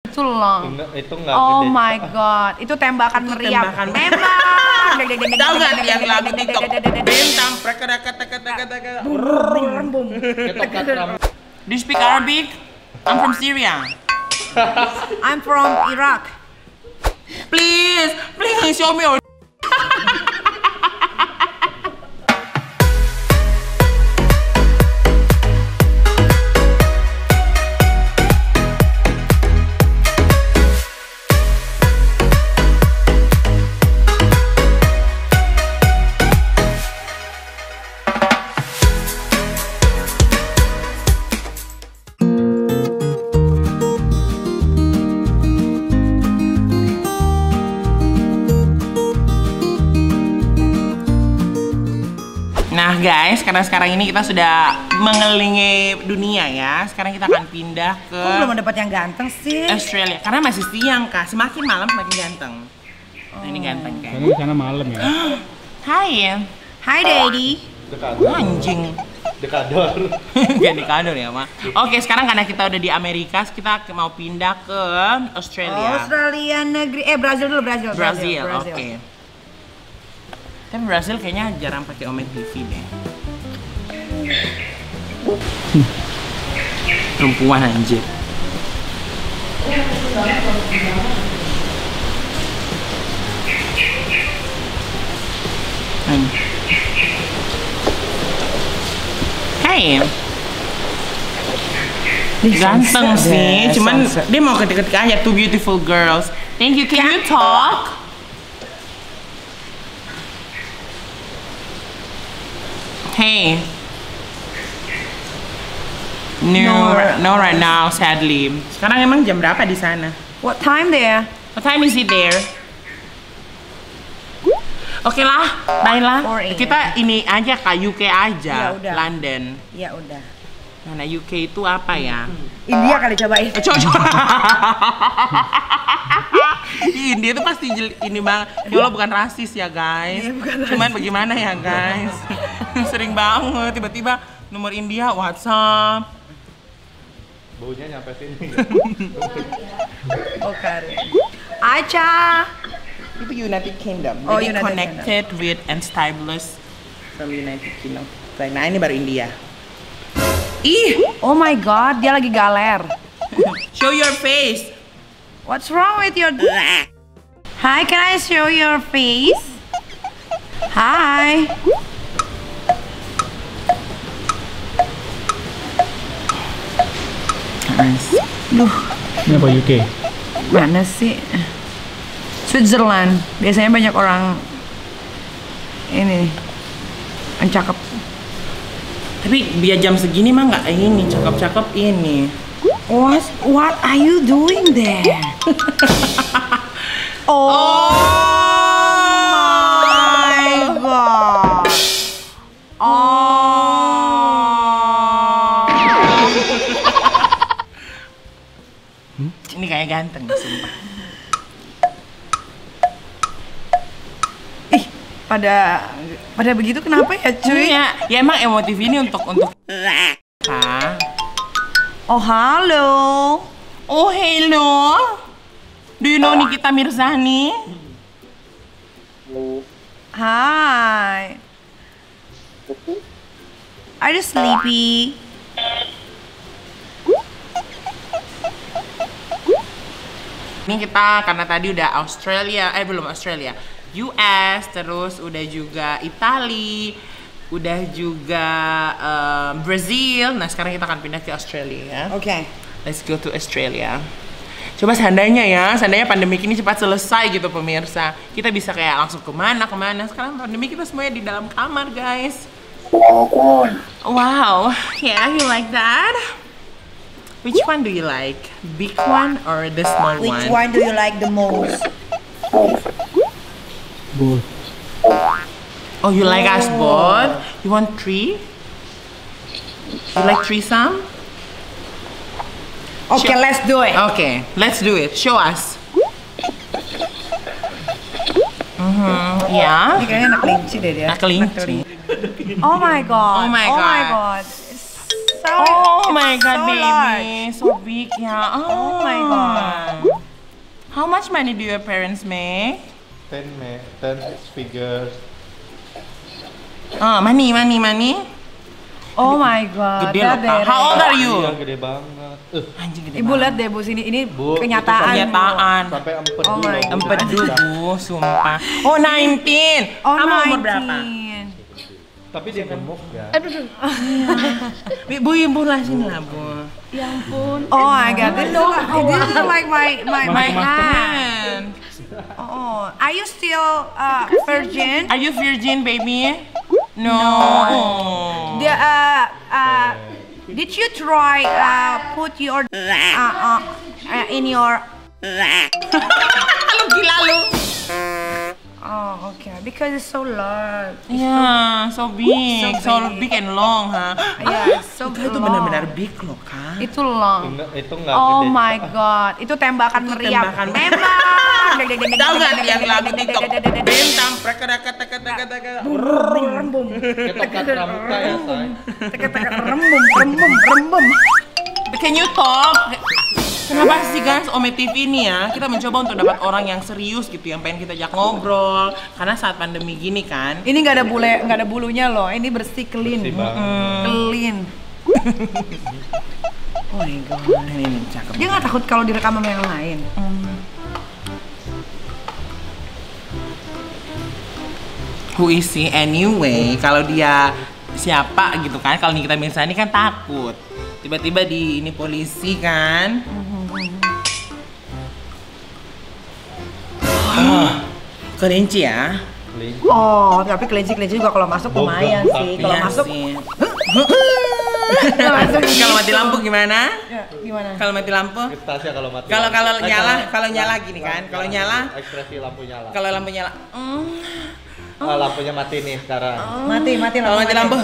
Itu long. Itu nggak Oh gede. my god, itu tembakan meriam. tembakan. Tembak. Tahu nggak yang lagu TikTok? Bintang Do you speak Arabic? I'm from Syria. I'm from Iraq. Please show me your. Nah guys, karena sekarang ini kita sudah mengelilingi dunia ya. Sekarang kita akan pindah ke Kok belum dapat yang ganteng sih? Australia. Karena masih siang kak, semakin malam semakin ganteng. Nah ini ganteng kan. Karena di sana malam ya. Hai. Hi Daddy. Dekador. Anjing. Dekador. Gak dekador ya ma. Oke sekarang karena kita udah di Amerika, kita mau pindah ke Australia. Australia negeri. Brazil dulu, Brazil. Brazil. Oke. Tapi Brazil kayaknya jarang pakai Omet TV deh. Perempuan anjir. Hey. Ganteng sih, cuman dia mau ketik-ketik aja two beautiful girls. Thank you. Can you talk? Hey. No, right now, sadly. Sekarang emang jam berapa di sana? What time there? What time is it there? Oke lah, bye lah. 4 AM. Kita ini aja kak, UK aja. Ya udah. London. Ya udah. Nah, UK itu apa ya? India kali cobain. Cocok. Di India itu pasti ini bang. Ya Allah bukan rasis ya guys. Iya, bukan Cuman bagaimana ya guys? Sering banget tiba-tiba nomor India WhatsApp. Baunya nyampe sini. Oh keren. Aca. Itu United Kingdom. Oh, Jadi United connected with and stylist from United Kingdom. Nah ini baru India. Ih, Oh my god, dia lagi galer. show your face. What's wrong with your... Hi, can I show your face? Hi. Duh, Ini apa UK? mana sih? Switzerland. Biasanya banyak orang ini yang cakep. Tapi biar jam segini mah nggak ini cakep-cakep ini. What are you doing there? Oh my god. Ini kayak ganteng sumpah. Ih, pada begitu kenapa ya cuy? Ya emang emotif ini untuk Hah? Oh halo. Oh hello. Do you know Nikita Mirzani? Hi. Are you sleepy? Ini kita karena tadi udah belum Australia, US, terus udah juga Itali, udah juga Brazil. Nah sekarang kita akan pindah ke Australia ya. Oke. Let's go to Australia. Coba seandainya pandemi ini cepat selesai gitu pemirsa. Kita bisa kayak langsung kemana. Sekarang pandemi kita semuanya di dalam kamar guys. Wow, yeah, you like that? Which one do you like? Big one or the small one? Which one do you like the most? Both. Oh, you like us both? You want 3? You like threesome? Okay, let's do it. Okay, let's do it. Show us. Ya. Ini kayaknya anak kelinci deh dia. Nah, kelinci. Oh my god. Oh my Oh my God. god. It's so Oh my god, so baby. large. So big, yeah. Oh my God. How much money do your parents make? 10 figures. Money. Oh my God. Gede loh, that Kak. deh. How old are you? Iya, gede banget. Anjing gede Ibu banget. lihat deh Bu sini, ini Bu, kenyataan. Kenyataan. Sampai empedu. Oh my loh, Bu. Empedu, Bu, sumpah. Oh, 19. Oh, Kamu umur berapa? 19. Tapi dia gemuk ya. Bu, ibu lah sini lah, Bu. Oh my God, this is like my My hand. hand. Oh, are you still virgin? Are you virgin, baby? No. The, did you try put your in your? Lu gila lu. Oh, okay. Because it's so large. Yeah, so big, So so big. big and long, ha. Yeah, it's so Itu long. benar-benar big loh, Kak. Itu long. Itu enggak Oh gede. my God, itu tembakan Itu meriam. tembakan. Tembak. Tahu nggak yang lagu TikTok? Bintang Rembum. Ketoprak pramuka ya, say. Rembum. Can you talk? Kenapa sih guys Ome TV ini ya? Kita mencoba untuk dapat orang yang serius gitu, yang pengen kita ajak ngobrol. Karena saat pandemi gini kan. Ini nggak ada bulunya loh. Ini bersih, clean. Bersih banget. Clean. Oh my god, ini cakep. Dia nggak takut kalau direkam sama yang lain. Who is he anyway? Kalau dia siapa gitu kan? Kalau Nikita Mirzani kan takut. Tiba-tiba di ini polisi kan? Kelinci ya? Oh, tapi kelinci juga kalau masuk lumayan Bogor, sih. Kalau Iya masuk, sih. kalau masuk. Kalau mati lampu gimana? Ya, gimana? Kalau mati lampu? Tasya kalau mati. Kalau Eh, kalau nyala gini kan? Kalau nyala, ekspresi lampu nyala. kalau lampu nyala. Lampunya mati nih sekarang. Mati Kalau mati lampu.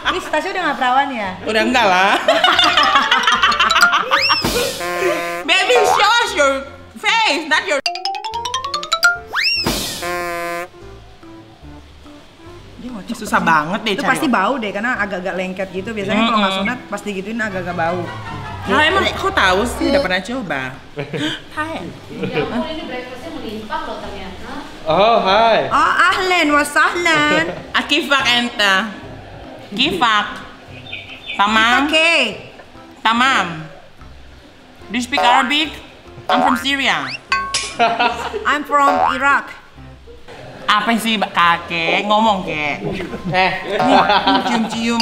Ini Tasya udah nggak perawan ya? Udah enggak lah. Baby, show us your face, not your. Susah banget deh Itu cari. pasti bau deh karena agak-agak lengket gitu. Biasanya kalau nggak sunat pasti gituin agak-agak bau. Nah, emang kok tahu sih? Udah pernah coba? Hai. Ya ampun, ini breakfastnya melimpah loh ternyata. Oh, hai. Oh, ahlan wa sahlan. Akifak enta. Kifak. Tamam. Oke. Tamam. Do you speak Arabic? I'm from Syria. I'm from Iraq. Apa sih kakek? Ngomong kek. Cium-cium.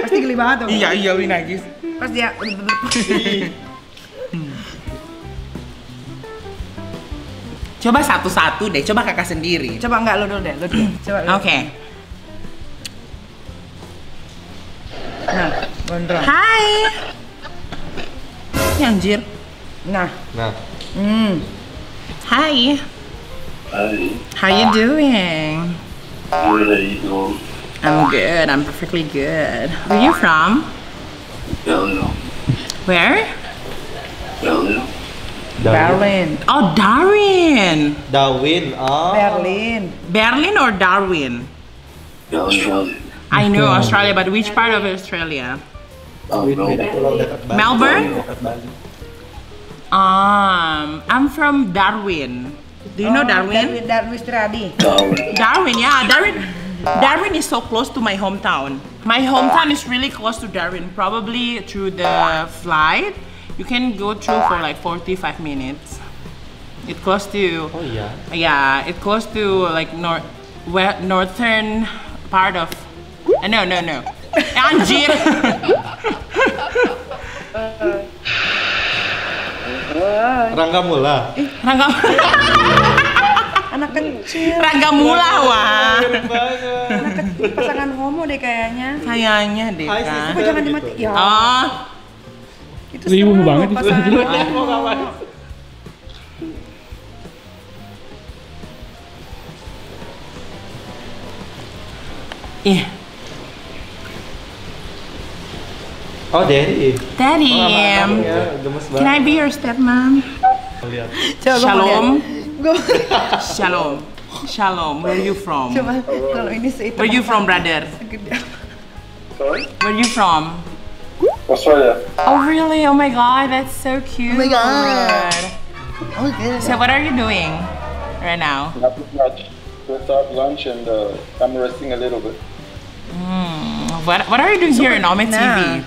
Pasti geli banget tuh. Iya, Win Agis. Pas dia Coba satu-satu deh, coba kakak sendiri. coba enggak lu dulu deh, lu dulu. Coba lu. Oke. Nah, gondrong. Hai. Ini anjir. Nah. Nah, Hi. Hi. How you doing? Good, how you doing? I'm good. I'm perfectly good. Where you from? Belgium. Where? Belgium. Berlin. Oh, Darwin. Darwin. Oh. Berlin. Berlin or Darwin? Belgium. I know Australia, but which part of Australia? Melbourne. Melbourne? I'm from Darwin. Do you know Darwin? Darwin Stradi. Darwin. Darwin, yeah. Darwin is so close to my hometown. My hometown is really close to Darwin. Probably through the flight, you can go through for like 45 minutes. It's close to. Oh iya. Yeah, it's close to like northern part of. No. Anjir. Rangga Mula. Rangga. Anak kecil. Rangga Mula wah. Keren banget. Pasangan homo deh kayaknya. Kayaknya deh Hai, kan. Kok jangan dimati? Ya. Oh, Itu seru banget pasangan. Mau ngapain? iya. Oh, Daddy. Daddy, Oh, sama anaknya, gemes can I banget. be your stepmom? Lihat. Coba Shalom. Shalom. Shalom. Where are you from? Coba kalau ini sehitam. Where you from, brother? Segede. Sorry? Where you from? Australia. Oh really? Oh my god, that's so cute. Oh my God. Oh good. So what are you doing right now? Nothing much. Just have lunch and I'm resting a little bit. What are you doing here in Ome TV?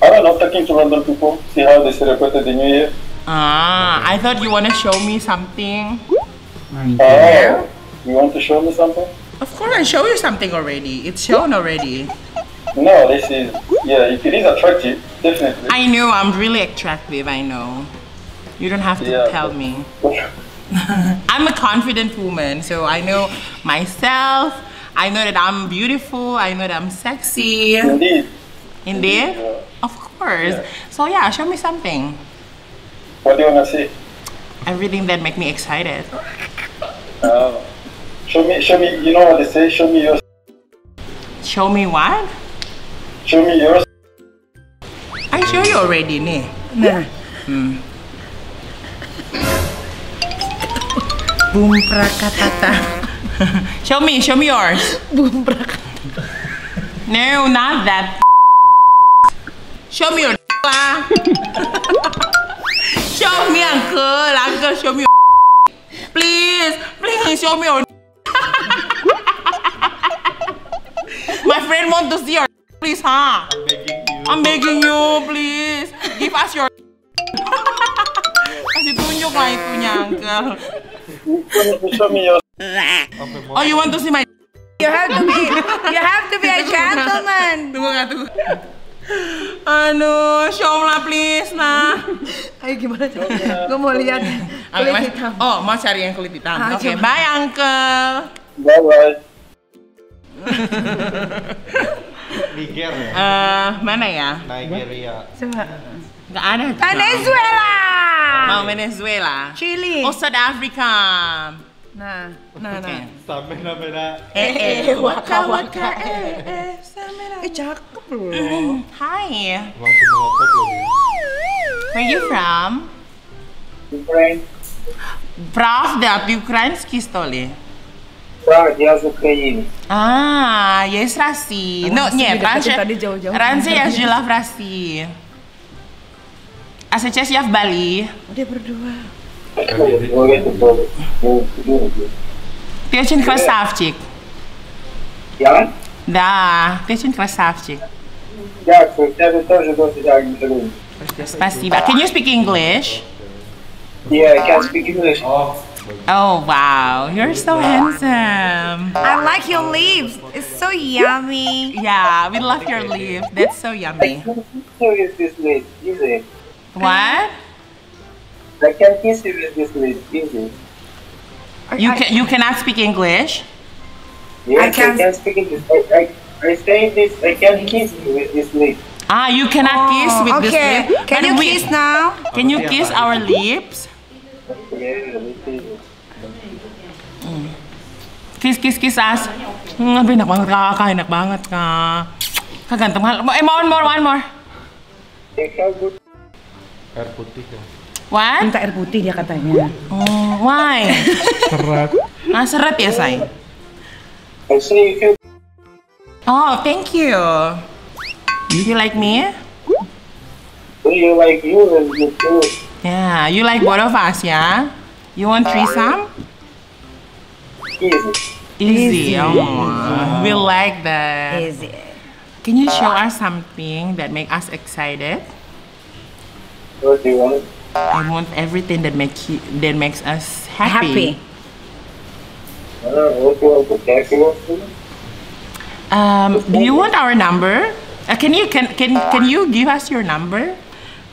I don't know, talking to random people, see how they celebrated the New Year. Ah, I thought you want to show me something. Oh, you want to show me something? Of course, I show you something already. It's shown already. No, this is, yeah, it is attractive, definitely. I know I'm really attractive. I know. You don't have to Yeah. tell me. I'm a confident woman, so I know myself. I know that I'm beautiful. I know that I'm sexy. Indeed. Indeed, Yeah. of course. Yeah. So yeah, show me something. What do you want to see? Everything that make me excited. Show me, you know what they say, show me yours. Show me what? Show me yours. I show you already, nih. Nah. Boom prakatata. Show me yours. Boom brak. No, not that. Show me your lah. Show me, uncle, show me your please, show me your my friend want to see your please, huh? I'm begging you, please. Give us your kasih tunjuk lah itunya, uncle. Show me yours. Oh, you want to see my You have to be a gentleman. tunggu. Aduh, show lah please nah. Ayo gimana? Gue mau lihat kulit hitam. Oh, mau cari yang kulit hitam. Ah, Oke, coba. bye uncle. Bye-bye. Niger ya? Mana ya? Nigeria. Coba. Nggak ada. Venezuela. Mau Venezuela. Chili. Oh, South Africa. Nah. Oke. Sampai namanya. Waka. Cakep loh. Hi. Langsung melotot loh dia. Where you from? Ukraine. Правда, по-украински что ли? Так, я з України. А, я из России. Ну, нет, раньше я жила в России. А сейчас я в Бали. Dia berdua. Ты очень красавчик. Я? Да, ты очень красавчик. Дякую, в тебе теж досить гарні зробити. Спасибо. Can you speak English? Yeah, I can speak English. Oh, wow. You're so handsome. I like your lips. It's so yummy. Yeah, we love your lips. That's so yummy. Who is this list? Easy. What? I can kiss you with this list. Easy. You cannot speak English? Yes, can- I can speak English. I say this, I can kiss you with this list. Ah, you cannot kiss with this Okay. lip. Can But you we- kiss now? Can you kiss our lips? Yeah, this is. Kiss us. Enak banget kak, enak banget kak. Kak ganteng banget. One more. They have good. Air putih kan. What? Minta air putih dia katanya. Oh, why? Serat. Seret ya, say? I say you can. Oh, thank you. You like me? Do you like you and you too? Yeah, you like both of us, yeah? You want threesome? Easy. Easy. Oh, we like that. Easy. Can you show us something that make us excited? What do you want? I want everything that makes us Happy. What do you want to talk about? Do you want our number? Can you give us your number?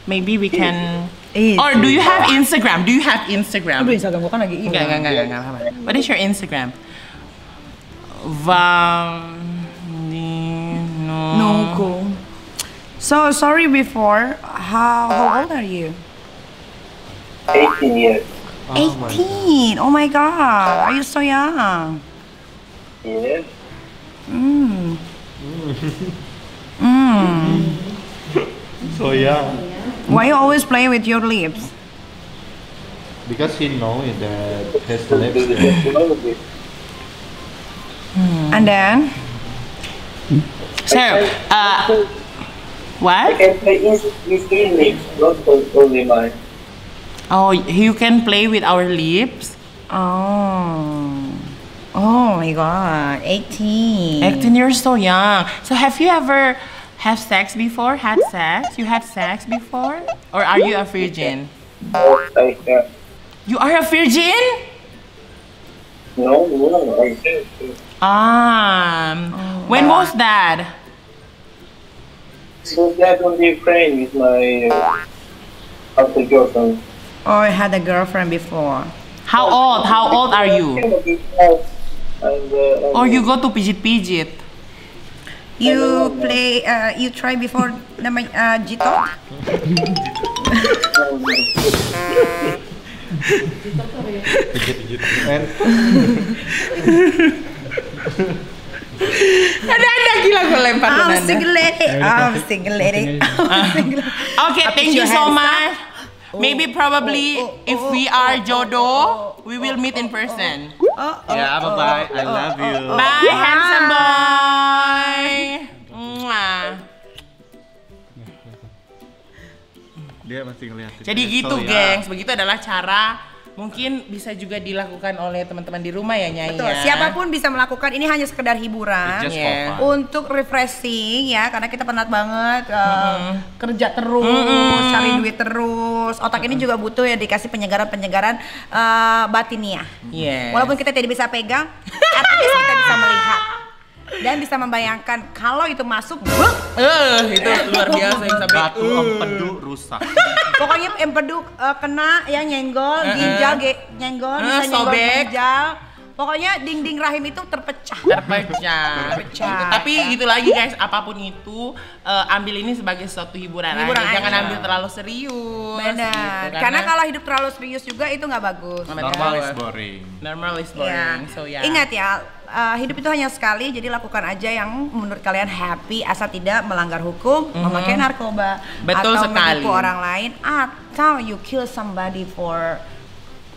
Maybe we can. Easy. Or do you have Instagram? Do you have Instagram? Aduh, Instagram gua kan lagi ini. Enggak. What is your Instagram? No, cool. So sorry before. How old are you? 18 years. 18. Oh my god. Are you so young? Yes. So ya. Why you always play with your lips? Because he know that his lips there. Technology. And then So, I what? can play instruments, not only mine. Oh, you can play with our lips. oh my god, 18. 18 years so young. So have you ever have sex before? Had sex? You had sex before? Or are you a virgin? I can. You are a virgin? No, I can't. When was that? So that on the Ukraine with my after girlfriend. Oh, I had a girlfriend before. How old? How old are you? And, Or you go to pijit-pijit? You play, you try before Jito? And Ada gila gue lempar ke I'm Nanda. single lady. I'm single lady. Okay, thank you so much. Maybe probably if we are jodoh, we will meet in person. yeah, bye bye. I love you. Bye, handsome boy. Mwah. Dia masih ngeliatin. Jadi gitu, gengs. Begitu adalah cara mungkin bisa juga dilakukan oleh teman-teman di rumah ya, Nyai. Betul, ya. siapapun bisa melakukan, ini hanya sekedar hiburan. Just for Yeah. fun. Untuk refreshing ya, karena kita penat banget kerja terus, cari duit terus. Otak ini juga butuh ya dikasih penyegaran-penyegaran batiniah. Yes. Walaupun kita tidak bisa pegang, at least kita bisa melihat dan bisa membayangkan kalau itu masuk, Itu luar biasa yang sampai Batu empedu rusak. pokoknya empedu kena ya, nyenggol, ginjal nyenggol, bisa nyenggol sobek. ginjal. Pokoknya dinding rahim itu terpecah. terpecah. Tapi gitu lagi guys, apapun itu ambil ini sebagai suatu hiburan Hiburan aja. Jangan aja. ambil terlalu serius. Benar. gitu, Karena kalau hidup terlalu serius juga itu nggak bagus. Normal is boring. Normal is Ya. boring. So ya. Ingat ya, hidup itu hanya sekali, jadi lakukan aja yang menurut kalian happy asal tidak melanggar hukum, memakai narkoba, Betul atau sekali. menipu orang lain, atau you kill somebody for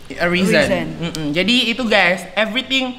A reason. Reason. Jadi itu guys, everything,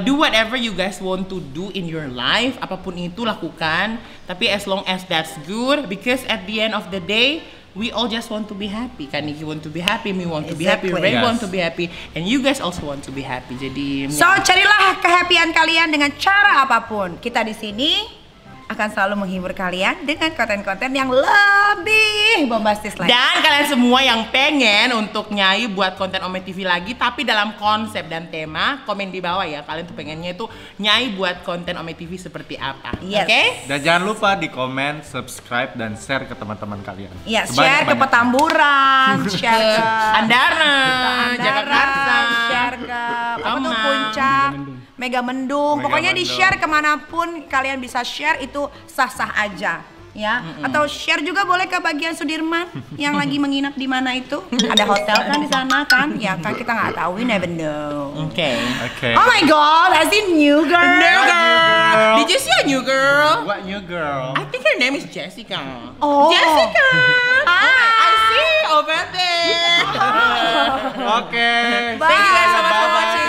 do whatever you guys want to do in your life, apapun itu lakukan. Tapi as long as that's good, because at the end of the day, we all just want to be happy. Kan Niki want to be happy, me want to be happy, Exactly. Ray Yes. want to be happy, and you guys also want to be happy. Jadi So carilah kehappyan kalian dengan cara apapun. Kita di sini akan selalu menghibur kalian dengan konten-konten yang lebih bombastis lagi. dan kalian semua yang pengen untuk Nyai buat konten Ome TV lagi, tapi dalam konsep dan tema, komen di bawah ya. Kalian tuh pengennya itu Nyai buat konten Ome TV seperti apa? Yes. Oke? Dan jangan lupa di komen, subscribe, dan share ke teman-teman kalian. Ya, share ke Sebanyak-banyaknya. Petamburan, share ke Andara, Andara, Jakarta, share ke apa tuh, Kemang, Puncak, Megamendung. Megamendung. Pokoknya di share kemanapun kalian bisa share, itu sah-sah aja. Ya, atau share juga boleh ke bagian Sudirman yang lagi menginap di mana itu. Ada hotel kan di sana kan? Ya kan kita nggak tahu, we never know. Oke. Oke. Oh my god, I see new girl. New girl. Did you see a new girl? What new girl? I think her name is Jessica. Oh. Jessica. Hi. I see over there. Oke. Thank you guys so much for watching.